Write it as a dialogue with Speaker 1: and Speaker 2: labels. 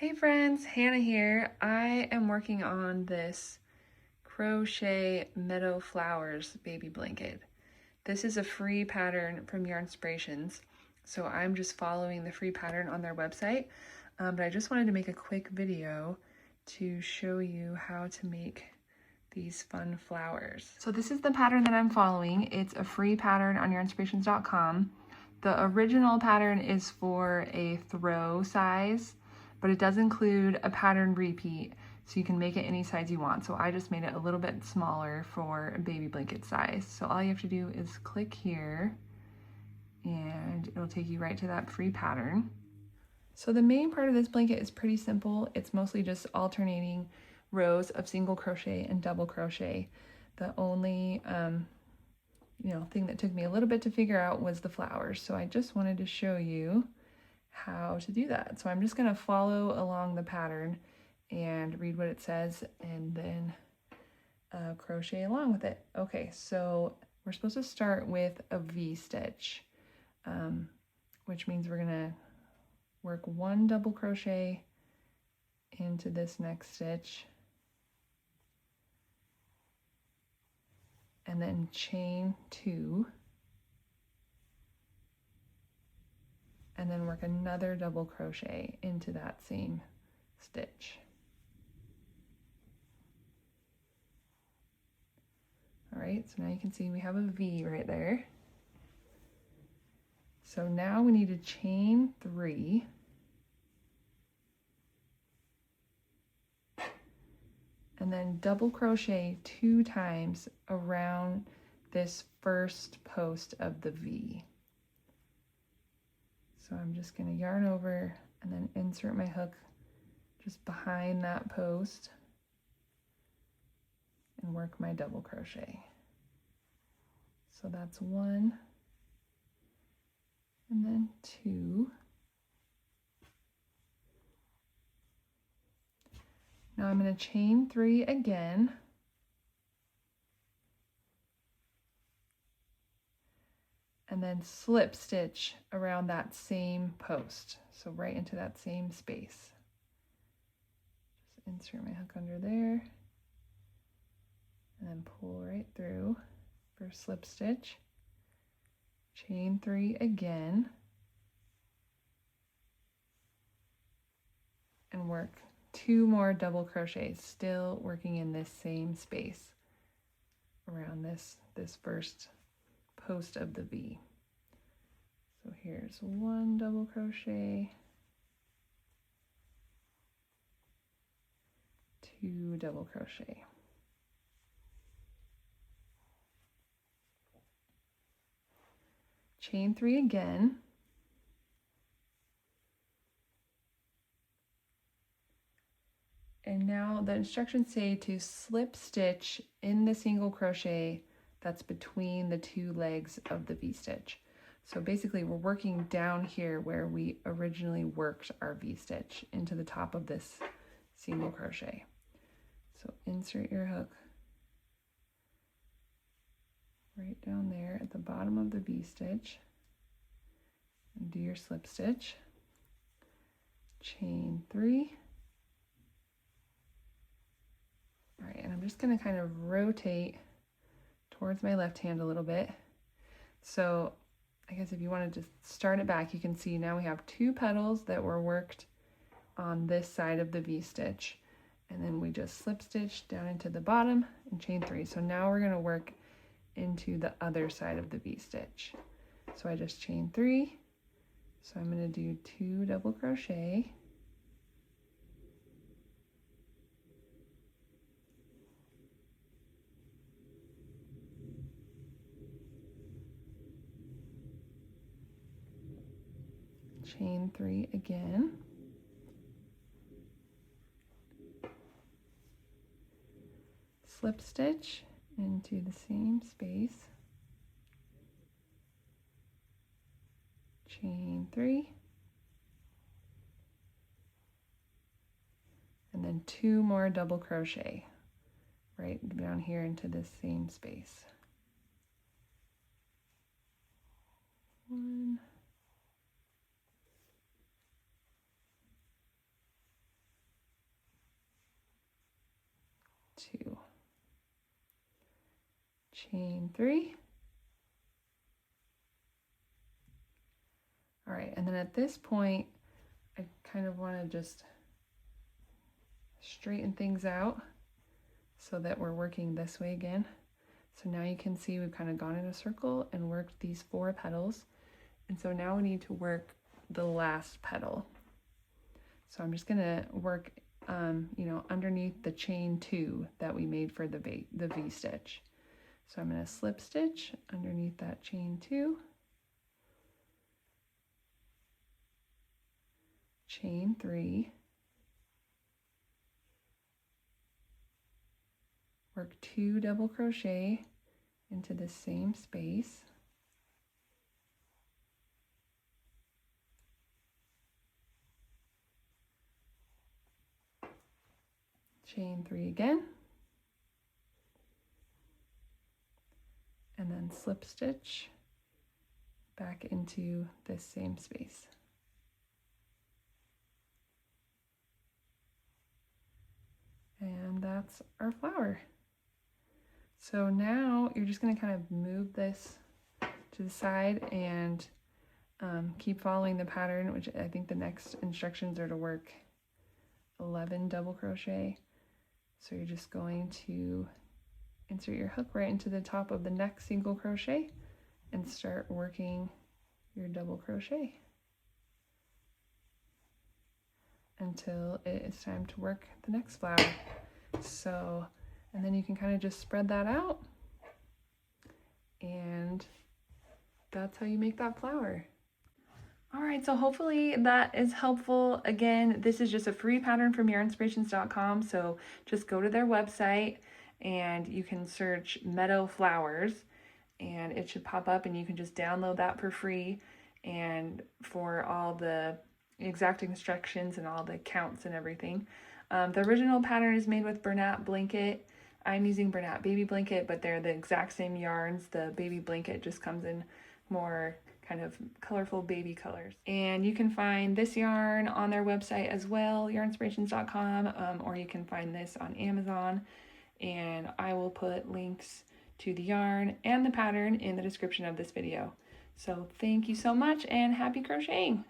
Speaker 1: Hey friends, Hannah here. I am working on this Crochet Meadow Flowers baby blanket. This is a free pattern from Yarnspirations, so I'm just following the free pattern on their website, but I just wanted to make a quick video to show you how to make these fun flowers. So this is the pattern that I'm following. It's a free pattern on yarnspirations.com. The original pattern is for a throw size, but it does include a pattern repeat, so you can make it any size you want. So I just made it a little bit smaller for a baby blanket size. So all you have to do is click here and it'll take you right to that free pattern. So the main part of this blanket is pretty simple. It's mostly just alternating rows of single crochet and double crochet. The only thing that took me a little bit to figure out was the flowers. So I just wanted to show you how to do that. So I'm just going to follow along the pattern and read what it says and then crochet along with it. Okay, so we're supposed to start with a V-stitch, which means we're going to work one double crochet into this next stitch and then chain 2 and then work another double crochet into that same stitch. All right, so now you can see we have a V right there. So now we need to chain 3 and then double crochet 2 times around this first post of the V. So I'm just going to yarn over and then insert my hook just behind that post and work my double crochet. So that's 1 and then 2. Now I'm going to chain 3 again. And then slip stitch around that same post. So right into that same space. Just insert my hook under there. And then pull right through for slip stitch. Chain 3 again. And work 2 more double crochets, still working in this same space around this first post of the V. So here's 1 double crochet, 2 double crochet. Chain 3 again. And now the instructions say to slip stitch in the single crochet that's between the 2 legs of the V-stitch. So basically we're working down here where we originally worked our V-stitch into the top of this single crochet. So insert your hook right down there at the bottom of the V-stitch and do your slip stitch. Chain 3. All right, and I'm just going to kind of rotate towards my left hand a little bit. So I guess if you wanted to start it back, you can see now we have 2 petals that were worked on this side of the V-stitch. And then we just slip stitch down into the bottom and chain 3. So now we're going to work into the other side of the V-stitch. So I just chain 3. So I'm going to do 2 double crochet. Chain 3 again. Slip stitch into the same space. Chain 3. And then 2 more double crochet right down here into this same space. 1, 2, chain 3. All right, and then at this point, I kind of want to just straighten things out so that we're working this way again. So now you can see we've kind of gone in a circle and worked these 4 petals. And so now we need to work the last petal. So I'm just gonna work, you know, underneath the chain 2 that we made for the V stitch. So I'm gonna slip stitch underneath that chain 2, chain 3, work 2 double crochet into the same space, chain 3 again, and then slip stitch back into this same space. And that's our flower. So now you're just going to kind of move this to the side and keep following the pattern, which I think the next instructions are to work 11 double crochet. So you're just going to insert your hook right into the top of the next single crochet and start working your double crochet until it is time to work the next flower. So, and then you can kind of just spread that out, and that's how you make that flower. All right, so hopefully that is helpful. Again, this is just a free pattern from yarnspirations.com, so just go to their website and you can search Meadow Flowers and it should pop up, and you can just download that for free, and for all the exact instructions and all the counts and everything. The original pattern is made with Bernat Blanket. I'm using Bernat Baby Blanket, but they're the exact same yarns. The Baby Blanket just comes in more kind of colorful baby colors. And you can find this yarn on their website as well, yarnspirations.com, or you can find this on Amazon. And I will put links to the yarn and the pattern in the description of this video. So thank you so much and happy crocheting!